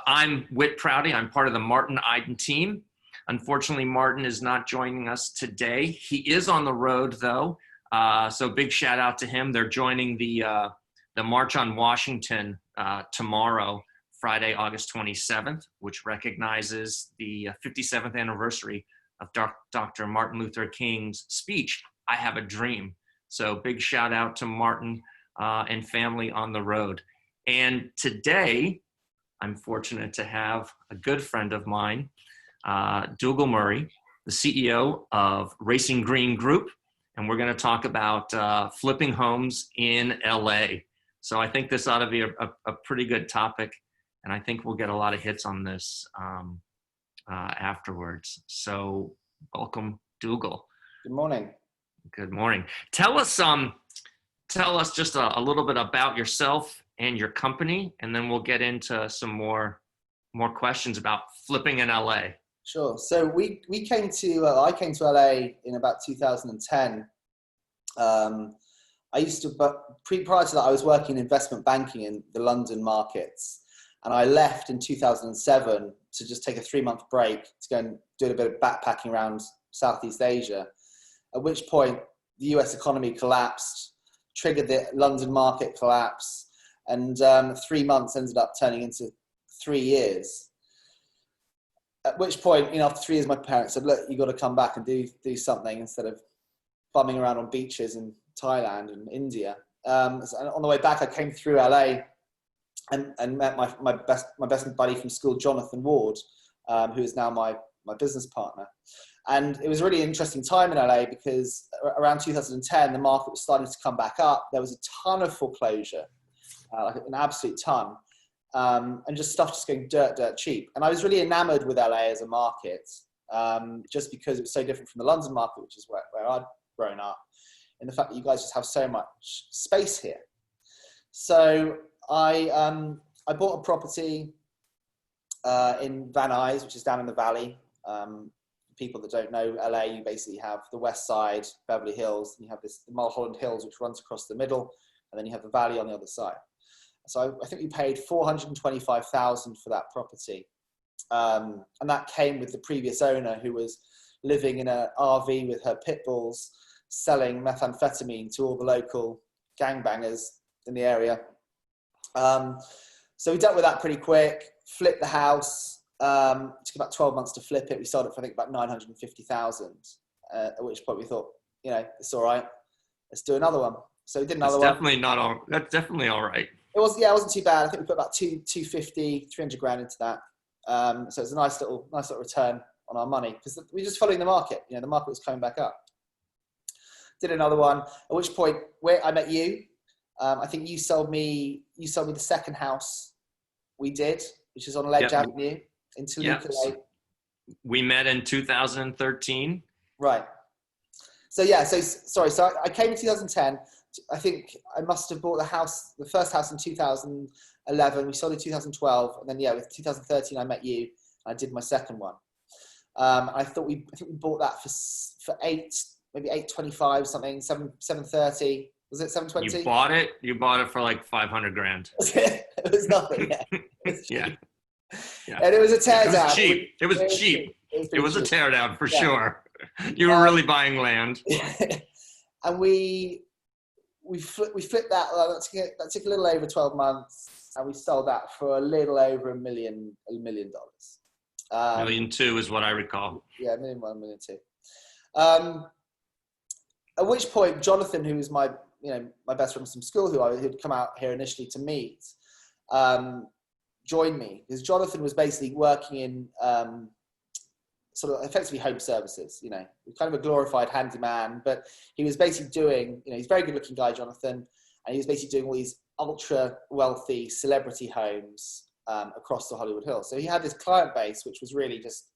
I'm Whit Prouty. I'm part of the Martin Iden team. Unfortunately, Martin is not joining us today. He is on the road, though, so big shout out to him. They're joining the March on Washington tomorrow, Friday, August 27th, which recognizes the 57th anniversary of Dr. Martin Luther King's speech, "I Have a Dream." So big shout out to Martin and family on the road. And today, I'm fortunate to have a good friend of mine, Dougal Murray, the CEO of Racing Green Group, and we're going to talk about flipping homes in LA. So I think this ought to be a pretty good topic, and I think we'll get a lot of hits on this afterwards. So welcome, Dougal. Good morning. Good morning. Tell us just a little bit about yourself and your company, and then we'll get into some more questions about flipping in LA. Sure. So I came to LA in about 2010. I used to, but prior to that, I was working in investment banking in the London markets, and I left in 2007 to just take a 3-month break to go and do a bit of backpacking around Southeast Asia. At which point, the US economy collapsed, triggered the London market collapse, and 3 months ended up turning into 3 years. At which point, after 3 years, my parents said, "Look, you got to come back and do something instead of bumming around on beaches in Thailand and India." So on the way back, I came through LA and met my best buddy from school, Jonathan Ward, who is now my business partner. And it was a really interesting time in LA because around 2010, the market was starting to come back up. There was a ton of foreclosure, like an absolute ton, and just stuff just going dirt cheap. And I was really enamored with LA as a market, just because it was so different from the London market, which is where I'd grown up, and the fact that you guys just have so much space here. So I bought a property in Van Nuys, which is down in the valley. People that don't know LA, you basically have the west side, Beverly Hills, and you have the Mulholland Hills, which runs across the middle, and then you have the valley on the other side. So I think we paid $425,000 for that property, and that came with the previous owner, who was living in an RV with her pit bulls, selling methamphetamine to all the local gangbangers in the area. So we dealt with that pretty quick, flipped the house. It took about 12 months to flip it. We sold it for, I think, about $950,000, at which point we thought, it's all right. Let's do another one. So we did another one. That's definitely all right. It wasn't too bad. I think we put about $250,000, $300,000 into that. So it's a nice little return on our money because we're just following the market. The market was coming back up. Did another one, at which point where I met you. I think you sold me the second house we did, which is on Ledge Avenue in Toluca Lake. We met in 2013. Right. So So I came in 2010. I think I must have bought the first house in 2011. We sold in 2012, and then with 2013 I met you. And I did my second one. I think we bought that for maybe $825 something, $730. Was it $720? You bought it for like $500,000. It was nothing. Yeah. And it was a teardown. It was cheap. It was a teardown for sure. You were really buying land. And we flipped that. That took a little over 12 months, and we sold that for a little over $1 million. $1 million. $1.2 million is what I recall. Yeah, $1 million, $1.2 million. At which point, Jonathan, who was my best friend from school, who'd come out here initially to meet, joined me, because Jonathan was basically working in sort of effectively home services, kind of a glorified handyman, but he was basically doing, he's a very good looking guy, Jonathan, and he was basically doing all these ultra wealthy celebrity homes across the Hollywood Hills. So he had this client base, which was really just,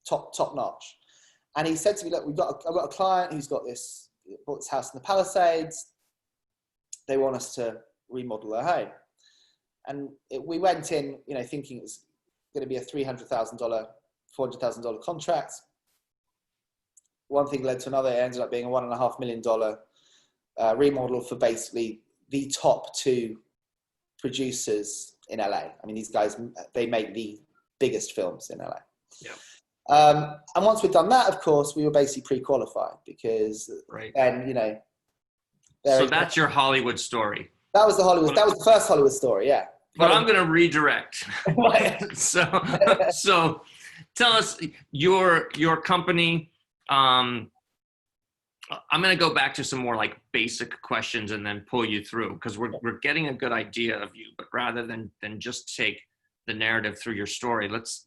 top notch. And he said to me, "Look, I've got a client who's bought this house in the Palisades. They want us to remodel their home." And we went in, thinking it was going to be a $300,000, $400,000 contract. One thing led to another. It ended up being a $1.5 million remodel for basically the top two producers in LA. I mean, these guys, they make the biggest films in LA. Yeah. And once we'd done that, of course, we were basically pre-qualified because then, you know. So that's your Hollywood story. That was the first Hollywood story, yeah. But I'm going to redirect. So tell us your company. I'm going to go back to some more like basic questions and then pull you through, because we're getting a good idea of you. But rather than just take the narrative through your story, let's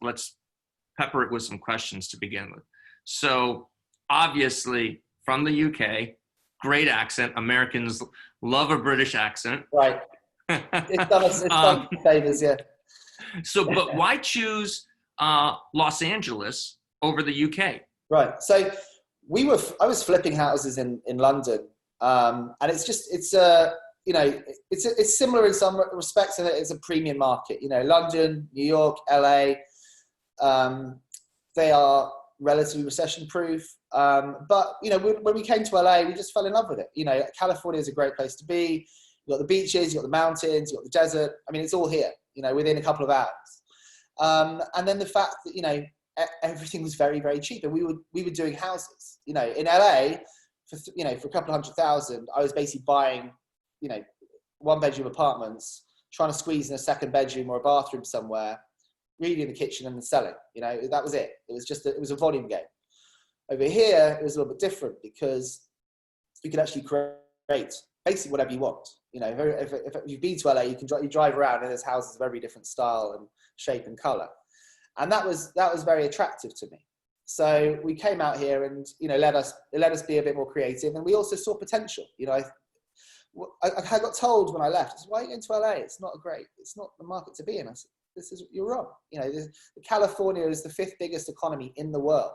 pepper it with some questions to begin with. So obviously from the UK, great accent. Americans love a British accent. Right. It's done favors, yeah. So, but why choose Los Angeles over the UK? Right. So I was flipping houses in London, and it's similar in some respects, and it's a premium market. You know, London, New York, LA, they are relatively recession-proof. But you know, when we came to LA, we just fell in love with it. You know, California is a great place to be. You've got the beaches, you've got the mountains, you've got the desert. I mean, it's all here, you know, within a couple of hours. And then the fact that, you know, everything was very, very cheap. And we were doing houses, you know, in LA, for a couple of $100,000, I was basically buying, you know, 1-bedroom apartments, trying to squeeze in a second bedroom or a bathroom somewhere, really in the kitchen and then selling. You know, that was it. It was a volume game. Over here, it was a little bit different because you could actually create basically whatever you want. You know, if you've been to LA, you drive around and there's houses of every different style and shape and color. And that was very attractive to me. So we came out here and, you know, let us be a bit more creative. And we also saw potential. You know, I got told when I left, I said, why are you going to LA? It's not the market to be in. I said, you're wrong. You know, California is the 5th biggest economy in the world.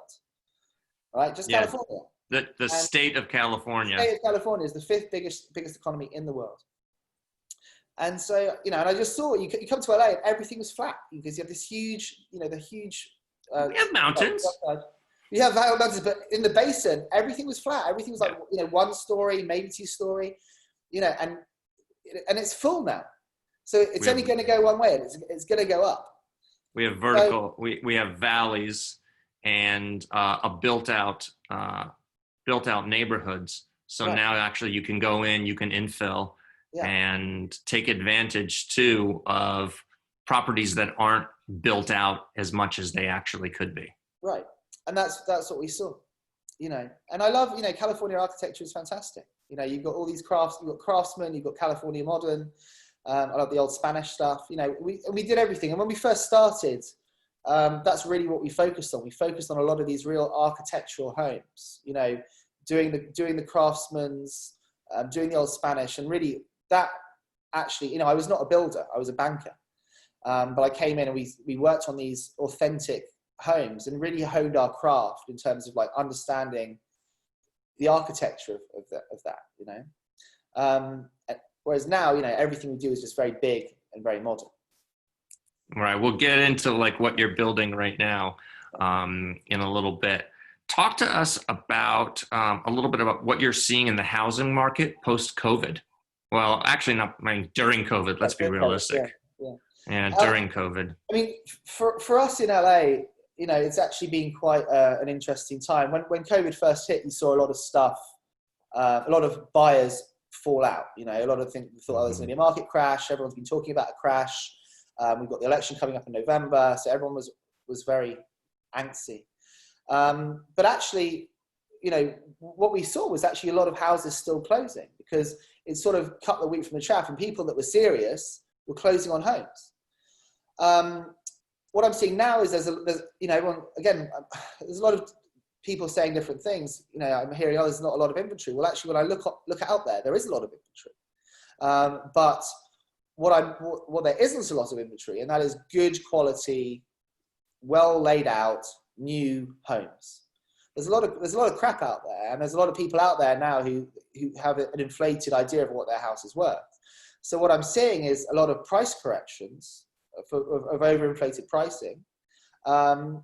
Right? Just California. The state of California. The state of California is the 5th biggest economy in the world. And so, you know, and I just saw you come to LA and everything was flat because you have this huge, you know, we have mountains. You have mountains, but in the basin, everything was flat. Everything was like, you know, 1 story, maybe 2 story, you know, and it's full now. So it's only going to go one way. It's going to go up. We have vertical, we have valleys and built out neighborhoods. So now actually you can go in, you can infill. Yeah. And take advantage too of properties that aren't built out as much as they actually could be. Right, and that's what we saw, you know. And I love, you know, California architecture is fantastic. You know, you've got all these crafts, you've got craftsmen, you've got California modern. I love the old Spanish stuff. You know, we did everything. And when we first started, that's really what we focused on. We focused on a lot of these real architectural homes. You know, doing the craftsman's, doing the old Spanish, and really. That actually, you know, I was not a builder, I was a banker. But I came in and we worked on these authentic homes and really honed our craft in terms of like understanding the architecture of that, you know. Whereas now, you know, everything we do is just very big and very modern. Right, we'll get into like what you're building right now in a little bit. Talk to us about a little bit about what you're seeing in the housing market post-COVID. Well, actually, not during COVID. Let's be realistic. Yeah, during COVID. I mean, for us in LA, you know, it's actually been quite an interesting time. When COVID first hit, you saw a lot of stuff, a lot of buyers fall out. You know, a lot of things thought there's going to be a market crash. Everyone's been talking about a crash. We've got the election coming up in November, so everyone was very angsty. But actually, you know, what we saw was actually a lot of houses still closing because it sort of cut the wheat from the chaff, and people that were serious were closing on homes. What I'm seeing now is there's you know, everyone, again, there's a lot of people saying different things. You know, I'm hearing, there's not a lot of inventory. Well, actually, when I look out there is a lot of inventory. But what there isn't a lot of inventory, and that is good quality, well laid out new homes. There's a lot of crap out there, and there's a lot of people out there now who have an inflated idea of what their house is worth. So what I'm seeing is a lot of price corrections of overinflated pricing. And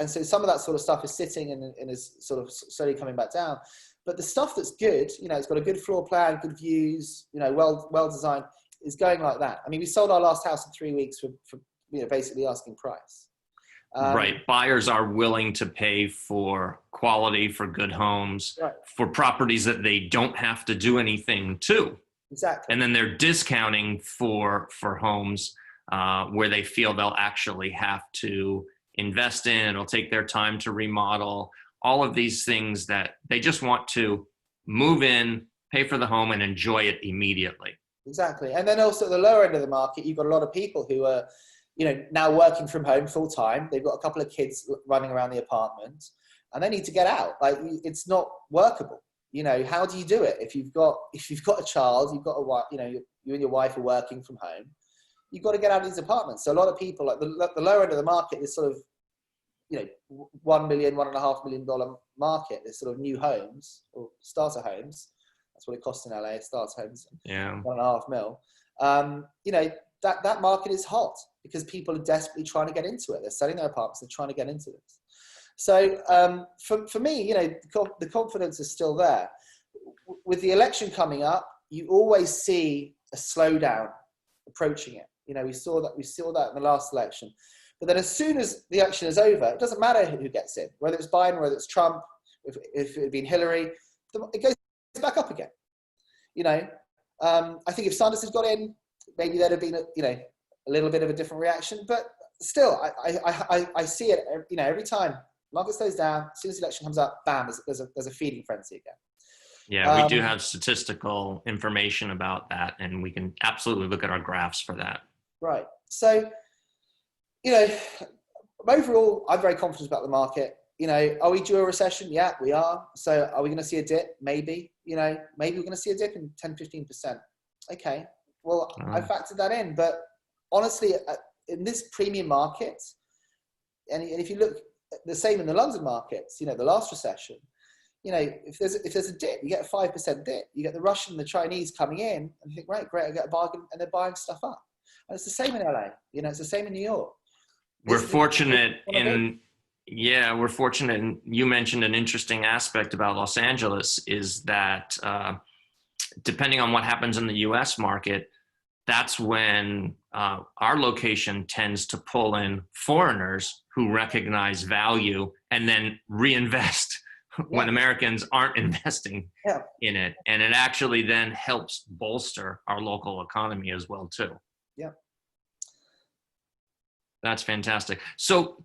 so some of that sort of stuff is sitting and is sort of slowly coming back down. But the stuff that's good, you know, it's got a good floor plan, good views, you know, well designed, is going like that. I mean, we sold our last house in 3 weeks for basically asking price. Right. Buyers are willing to pay for quality, for good homes, Right. for properties that they don't have to do anything to. Exactly. And then they're discounting for homes where they feel they'll actually have to invest in. It'll take their time to remodel. All of these things that they just want to move in, pay for the home, and enjoy it immediately. Exactly. And then also at the lower end of the market, you've got a lot of people who are, now working from home full time. They've got a couple of kids running around the apartment and they need to get out. Like, it's not workable. How do you do it? If you've got a child, you've got a wife, you and your wife are working from home, you've got to get out of these apartments. So a lot of people, like the lower end of the market is sort of, $1 million, $1.5 million market. There's sort of new homes or starter homes. That's what it costs in LA, starter homes. Yeah. 1.5 mil. That market is hot because people are desperately trying to get into it. They're selling their apartments. They're trying to get into it. So for me, the confidence is still there. With the election coming up, you always see a slowdown approaching it. We saw that in the last election. But then as soon as the election is over, it doesn't matter who gets in, whether it's Biden, whether it's Trump, if it had been Hillary, it goes back up again. I think if Sanders had got in, maybe there'd have been a little bit of a different reaction. But still, I see it. Every time market slows down, as soon as the election comes up, bam, there's a feeding frenzy again. Yeah, we do have statistical information about that, and we can absolutely look at our graphs for that. Right. So, overall, I'm very confident about the market. Are we due a recession? Yeah, we are. So are we going to see a dip? Maybe. Maybe we're going to see a dip in 10-15%. Okay. Well, I factored that in. But honestly, in this premium market, and if you look the same in the London markets, the last recession, if there's a dip, you get a 5% dip. You get the Russian and the Chinese coming in, and you think, right, great, I get a bargain, and they're buying stuff up. And it's the same in LA. It's the same in New York. We're fortunate in, and you mentioned an interesting aspect about Los Angeles is that depending on what happens in the US market, that's when our location tends to pull in foreigners who recognize value and then reinvest when Americans aren't investing in it. And it actually then helps bolster our local economy as well, too. Yeah. That's fantastic. So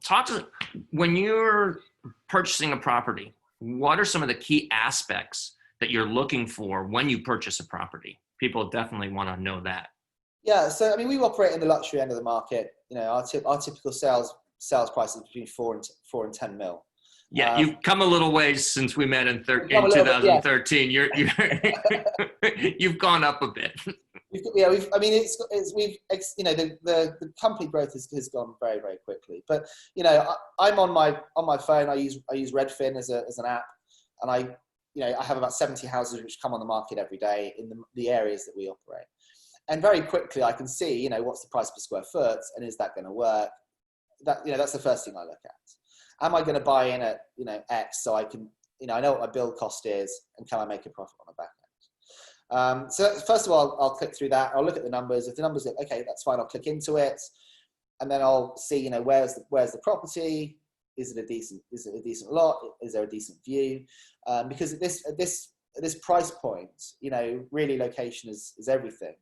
when you're purchasing a property, what are some of the key aspects that you're looking for when you purchase a property? People definitely want to know that. Yeah. So, we operate in the luxury end of the market. Our typical sales price is between 4 and 10 mil. Yeah, you've come a little ways since we met in 2013. You're you've gone up a bit. The company growth has gone very, very quickly. But I'm on my phone. I use Redfin as an app, and I have about 70 houses which come on the market every day in the areas that we operate. And very quickly I can see what's the price per square foot, and is that going to work? That's the first thing I look at. Am I going to buy in at X so I can I know what my build cost is, and can I make a profit on the back end? So first of all, I'll click through that. I'll look at the numbers. If the numbers look okay, that's fine. I'll click into it, and then I'll see where's the property. Is it a decent lot? Is there a decent view? Because at this price point, really location is everything,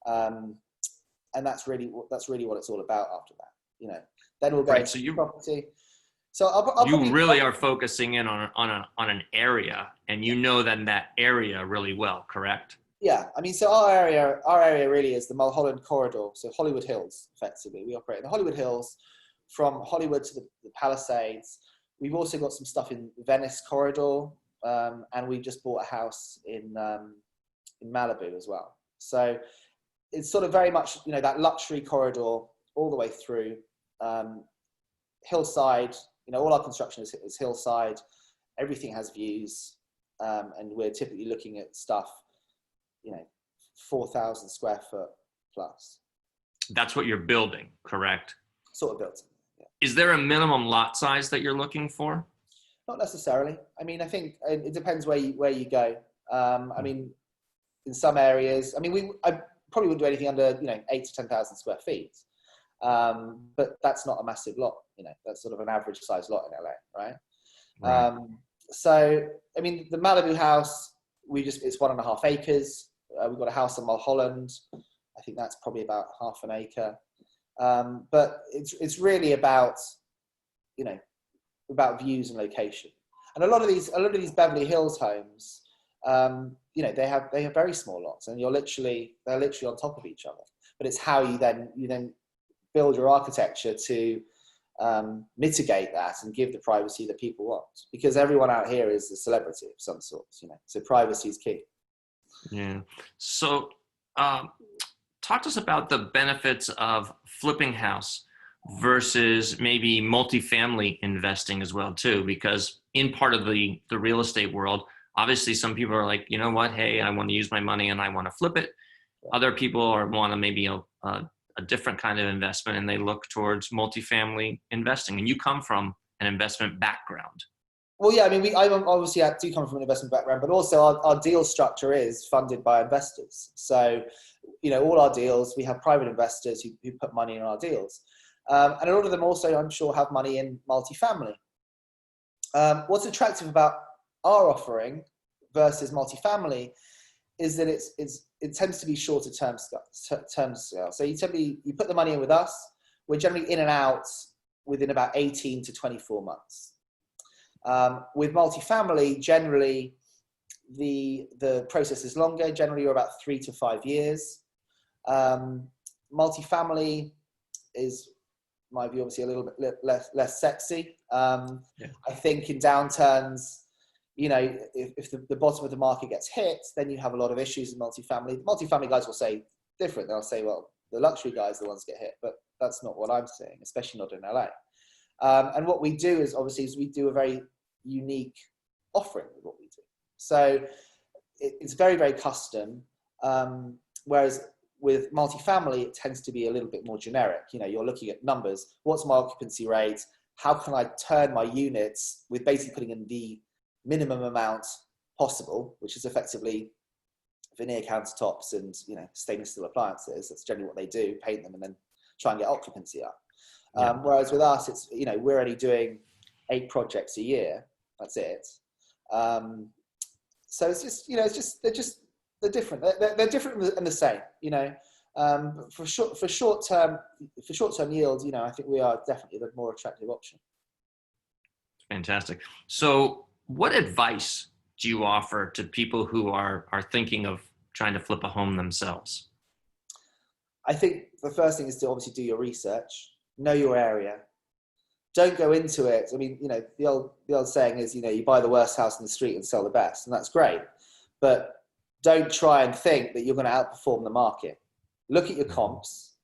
and that's really what it's all about. After that, then we'll go into property. So I'll you really are focusing in on an area, and then that area really well, correct? Yeah, so our area really is the Mulholland Corridor, so Hollywood Hills, effectively. We operate in the Hollywood Hills, from Hollywood to the Palisades. We've also got some stuff in the Venice Corridor, and we just bought a house in Malibu as well. So it's sort of very much that luxury corridor all the way through. Hillside, all our construction is hillside. Everything has views, and we're typically looking at stuff, 4,000 square foot plus. That's what you're building, correct? Sort of built. Yeah. Is there a minimum lot size that you're looking for? Not necessarily. I think it depends where you go. In some areas, probably wouldn't do anything under 8 to 10,000 square feet. But that's not a massive lot. That's sort of an average size lot in LA, right? Right. So I mean, the Malibu house, it's 1.5 acres. We've got a house in Mulholland. I think that's probably about half an acre. But it's really about views and location. And a lot of these Beverly Hills homes, they have very small lots, and they're literally on top of each other. But it's how you then build your architecture to mitigate that and give the privacy that people want, because everyone out here is a celebrity of some sort. So privacy is key. Yeah. So, talk to us about the benefits of flipping house versus maybe multifamily investing as well too, because in part of the real estate world, obviously some people are like, you know what, hey, I want to use my money and I want to flip it. Other people want to maybe a different kind of investment, and they look towards multifamily investing. And you come from an investment background. Well, yeah, I mean, I obviously do come from an investment background, but also our deal structure is funded by investors. So, all our deals, we have private investors who put money in our deals. And a lot of them also, I'm sure, have money in multifamily. What's attractive about our offering versus multifamily is that it tends to be shorter term scale. So you put the money in with us, we're generally in and out within about 18 to 24 months. With multifamily, generally the process is longer. Generally, you're about 3 to 5 years. Multifamily is, in my view, obviously a little bit less sexy. I think in downturns, if the bottom of the market gets hit, then you have a lot of issues in multifamily. Multifamily guys will say different. They'll say, well, the luxury guys are the ones get hit, but that's not what I'm saying, especially not in LA. And what we do is we do a very unique offering with what we do. So it's very, very custom. Whereas with multifamily, it tends to be a little bit more generic. You're looking at numbers. What's my occupancy rate? How can I turn my units with basically putting in the minimum amount possible, which is effectively veneer countertops and stainless steel appliances. That's generally what they do, paint them and then try and get occupancy up. Whereas with us, it's we're only doing 8 projects a year. That's it. So it's just they're different. They're different and the same. For short term yield, I think we are definitely the more attractive option. Fantastic. So, what advice do you offer to people who are thinking of trying to flip a home themselves? I think the first thing is to obviously do your research, know your area. Don't go into it. I mean, the old saying is, you buy the worst house in the street and sell the best, and that's great. But don't try and think that you're going to outperform the market. Look at your comps.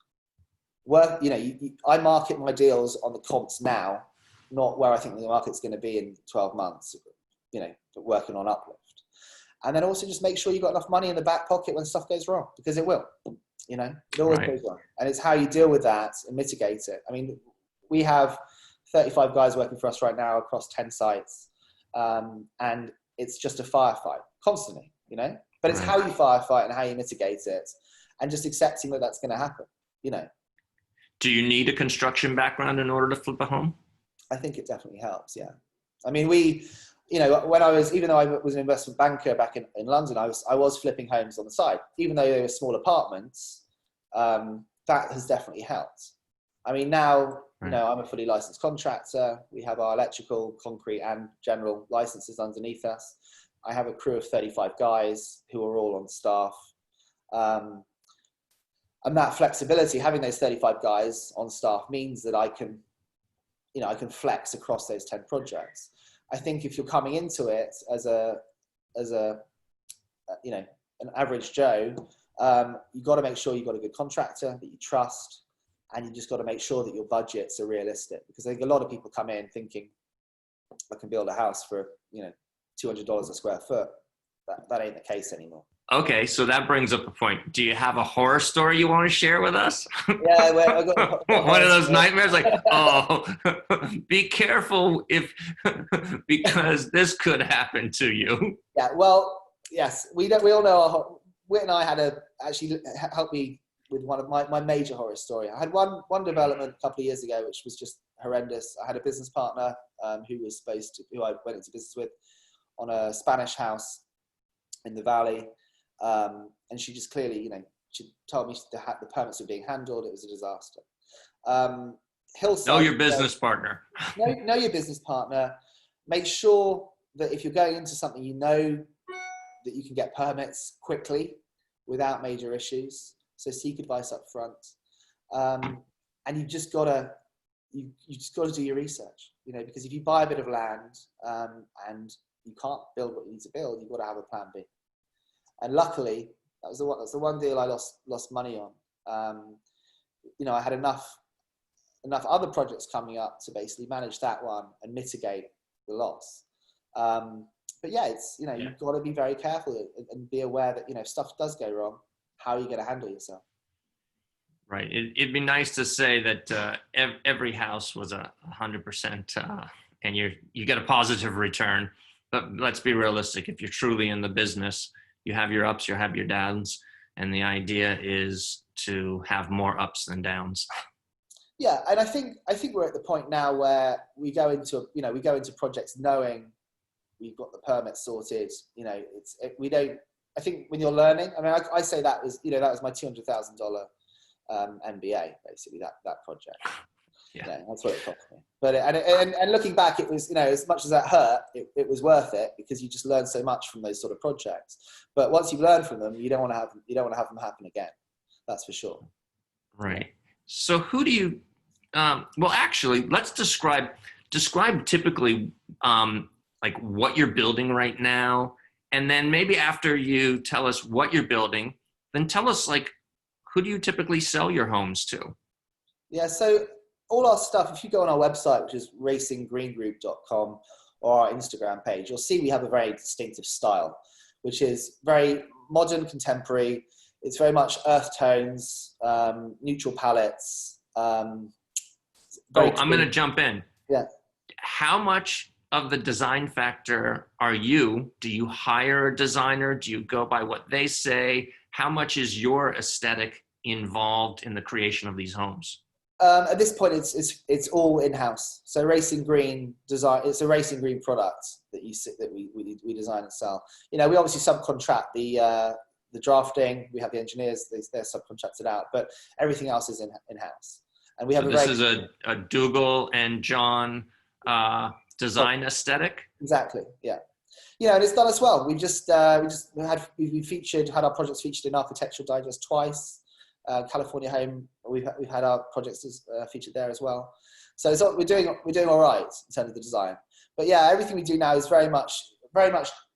I market my deals on the comps now, not where I think the market's going to be in 12 months. Working on uplift. And then also just make sure you've got enough money in the back pocket when stuff goes wrong, because it will. It always goes wrong. And it's how you deal with that and mitigate it. I mean, we have 35 guys working for us right now across 10 sites. And it's just a firefight constantly, but it's how you firefight and how you mitigate it, and just accepting that that's going to happen, Do you need a construction background in order to flip a home? I think it definitely helps. Yeah. I mean, even though I was an investment banker back in London, I was flipping homes on the side, even though they were small apartments. That has definitely helped. I mean, now, I'm a fully licensed contractor. We have our electrical, concrete and general licenses underneath us. I have a crew of 35 guys who are all on staff. And that flexibility, having those 35 guys on staff, means that I can flex across those 10 projects. I think if you're coming into it as an average Joe, you've got to make sure you've got a good contractor that you trust, and you just got to make sure that your budgets are realistic, because I think a lot of people come in thinking I can build a house for $200 a square foot. That ain't the case anymore. Okay, so that brings up a point. Do you have a horror story you want to share with us? Yeah, well, I got one of those nightmares, like, be careful because this could happen to you. Yeah, well, yes, we all know Whit and I actually helped me with one of my major horror story. I had one development a couple of years ago, which was just horrendous. I had a business partner who I went into business with on a Spanish house in the valley. And she just clearly, she told me the permits were being handled. It was a disaster. Hillside. Know your business partner. Know your business partner. Make sure that if you're going into something, you know that you can get permits quickly without major issues. So seek advice up front. And you just gotta do your research, because if you buy a bit of land and you can't build what you need to build, you've got to have a plan B. And luckily, that's the one deal I lost money on. I had enough other projects coming up to basically manage that one and mitigate the loss. But yeah, you've got to be very careful and be aware that, if stuff does go wrong, how are you going to handle yourself? Right. It'd be nice to say that every house was 100% and you get a positive return. But let's be realistic. If you're truly in the business, you have your ups, you have your downs, and the idea is to have more ups than downs. Yeah, and I think we're at the point now where we go into projects knowing we've got the permit sorted. I think when you're learning, I mean, I say that was my $200,000 MBA, basically that project. Yeah, that's what it cost me. But and looking back, it was, as much as that hurt, it was worth it because you just learn so much from those sort of projects. But once you've learned from them, you don't want to have them happen again. That's for sure. Right. So who do you? Well, actually, let's describe typically like what you're building right now, and then maybe after you tell us what you're building, then tell us like who do you typically sell your homes to? Yeah. So all our stuff, if you go on our website, which is racinggreengroup.com, or our Instagram page, you'll see we have a very distinctive style, which is very modern, contemporary. It's very much earth tones, neutral palettes. I'm going to jump in. Yeah. How much of the design factor do you hire a designer? Do you go by what they say? How much is your aesthetic involved in the creation of these homes? At this point, it's all in-house. So Racing Green design, it's a Racing Green product that we design and sell. We obviously subcontract the drafting. We have the engineers; they're subcontracted out, but everything else is in-house. And we have. So this is a Dougal and John design aesthetic. Exactly. Yeah. And it's done as well. We had our projects featured in Architectural Digest twice. California Home, we've had our projects featured there as well. So we're doing all right in terms of the design. But yeah, everything we do now is very much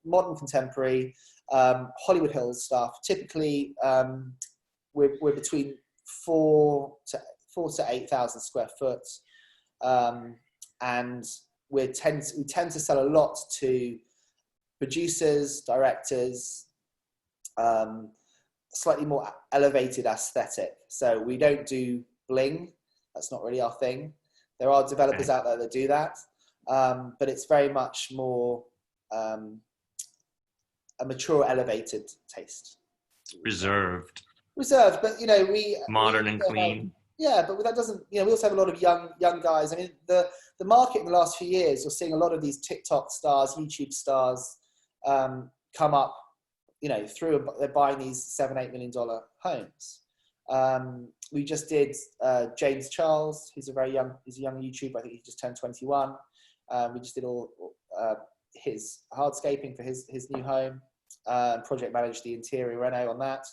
modern, contemporary, Hollywood Hills stuff. Typically, we're between 4,000 to 8,000 square foot, and we tend to sell a lot to producers, directors. Slightly more elevated aesthetic. So we don't do bling. That's not really our thing. There are developers out there that do that. But it's very much more a mature, elevated taste. Reserved, but modern and clean. But that doesn't, we also have a lot of young guys. I mean, the market in the last few years, you're seeing a lot of these TikTok stars, YouTube stars come up, they're buying these $7-8 million homes. We just did James Charles, he's a young YouTuber. I think he just turned 21. We just did all his hardscaping for his new home. Project managed the interior reno on that.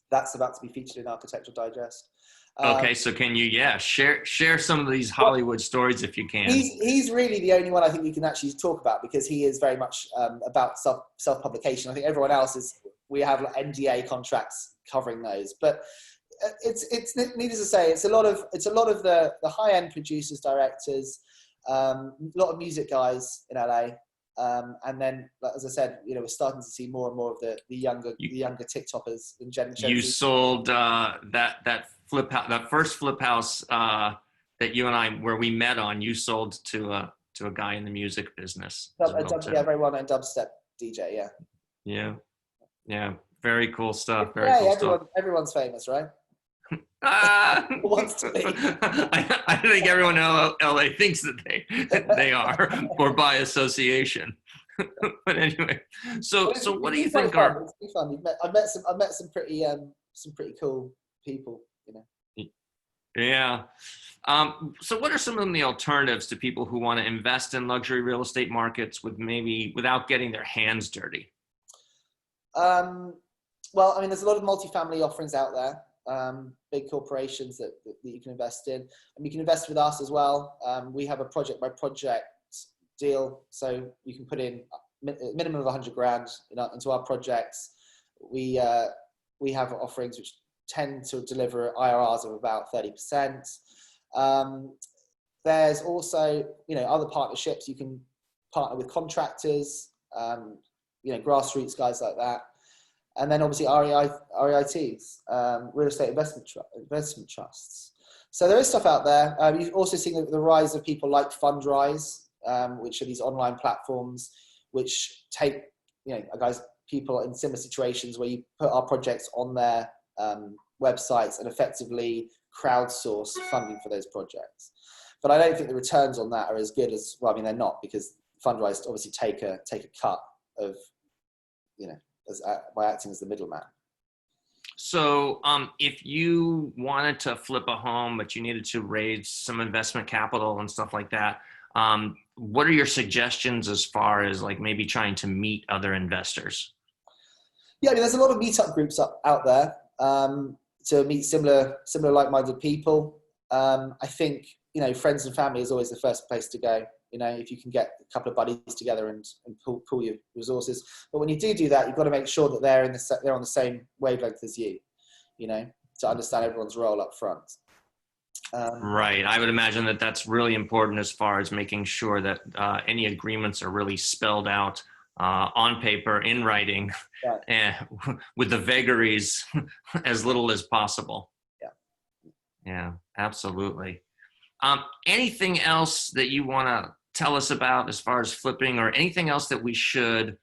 That's about to be featured in Architectural Digest. Okay, so can you, share some of these Hollywood stories if you can? He's really the only one I think we can actually talk about because he is very much about self-publication. I think everyone else we have NDA contracts covering those. But it's needless to say, it's a lot of the high-end producers, directors, a lot of music guys in LA. And then, as I said, we're starting to see more and more of the younger TikTokers and Gen Z. You sold that first flip house that you and I, where we met on, you sold to a guy in the music business. Very well known dubstep DJ. Yeah. Very cool stuff. Very Hey, cool stuff. everyone's famous, right? Ah, Who wants to be? I think everyone in LA thinks that they are, or by association. But anyway, so It's what do you been quite think fun. are? It's been fun. I've met some pretty cool people. You know. Yeah. So what are some of the alternatives to people who want to invest in luxury real estate markets with maybe without getting their hands dirty? Well, I mean, there's a lot of multifamily offerings out there, big corporations that you can invest in. And you can invest with us as well. We have a project by project deal. So you can put in a minimum of 100 grand into our projects. We have offerings which tend to deliver IRRs of about 30%. There's also, other partnerships. You can partner with contractors, grassroots guys like that. And then obviously REITs, real estate investment trusts. So there is stuff out there. You've also seen the rise of people like Fundrise, which are these online platforms which take, people in similar situations where you put our projects on their websites and effectively crowdsource funding for those projects. But I don't think the returns on that are as good as, well, I mean, they're not, because Fundrise obviously take a cut of, by acting as the middleman. So if you wanted to flip a home, but you needed to raise some investment capital and stuff like that, what are your suggestions as far as like maybe trying to meet other investors? Yeah, I mean, there's a lot of meetup groups out there to meet similar like-minded people. I think, friends and family is always the first place to go. If you can get a couple of buddies together and pool your resources. But when you do that, you've got to make sure that they're on the same wavelength as you, to understand everyone's role up front. Right. I would imagine that that's really important as far as making sure that any agreements are really spelled out on paper, in writing, right. And with the vagaries as little as possible. Yeah, absolutely. Anything else that you want to tell us about as far as flipping, or anything else that we should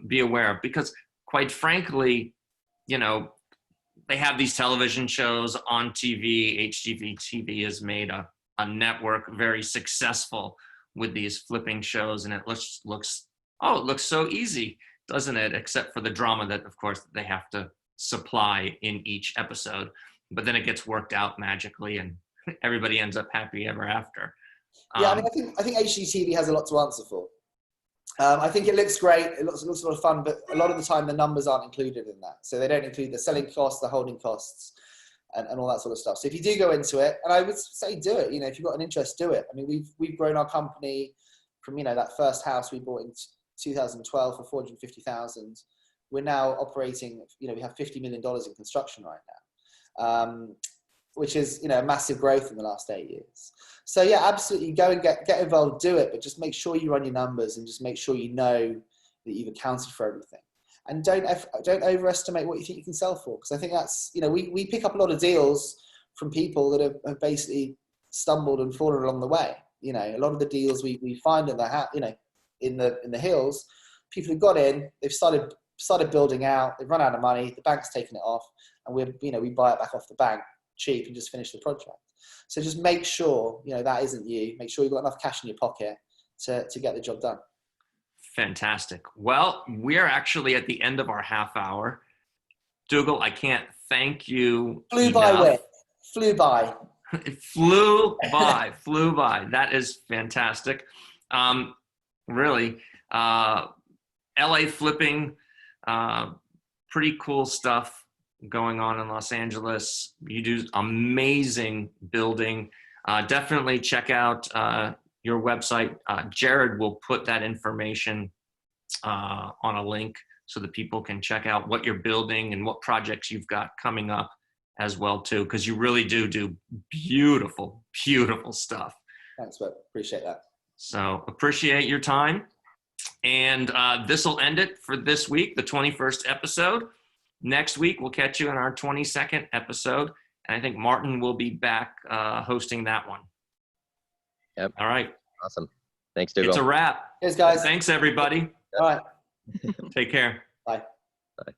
be aware of? Because quite frankly, they have these television shows on TV. HGTV has made a network very successful with these flipping shows, and it looks so easy, doesn't it? Except for the drama that, of course, they have to supply in each episode. But then it gets worked out magically, and everybody ends up happy ever after. Yeah, I think HGTV has a lot to answer for. I think it looks great. It looks a lot of fun, but a lot of the time the numbers aren't included in that. So they don't include the selling costs, the holding costs, and all that sort of stuff. So if you do go into it, and I would say do it. If you've got an interest, do it. I mean, we've grown our company from that first house we bought in 2012 for 450,000. We're now operating. We have $50 million in construction right now. Which is, a massive growth in the last 8 years. So yeah, absolutely go and get involved, do it, but just make sure you run your numbers and just make sure you know that you've accounted for everything. And don't overestimate what you think you can sell for. Because I think that's, we pick up a lot of deals from people that have basically stumbled and fallen along the way. A lot of the deals we find in the hills, people who got in, they've started building out, they've run out of money, the bank's taken it off, and we buy it back off the bank cheap and just finish the project. So just make sure that isn't you. Make sure you've got enough cash in your pocket to get the job done. Fantastic. Well, we're actually at the end of our half hour. Dougal, I can't thank you Flew enough. by. It flew by. That is fantastic. Really, LA flipping, pretty cool stuff going on in Los Angeles. You do amazing building. Definitely check out your website. Jared will put that information on a link so that people can check out what you're building and what projects you've got coming up as well too, because you really do beautiful stuff. Thanks, Webb. Appreciate that. So appreciate your time. And this will end it for this week, the 21st episode. Next week, we'll catch you in our 22nd episode. And I think Martin will be back hosting that one. Yep. All right. Awesome. Thanks, Dougal. It's a wrap. Cheers, guys. Thanks, everybody. All right. Take care. Bye. Bye.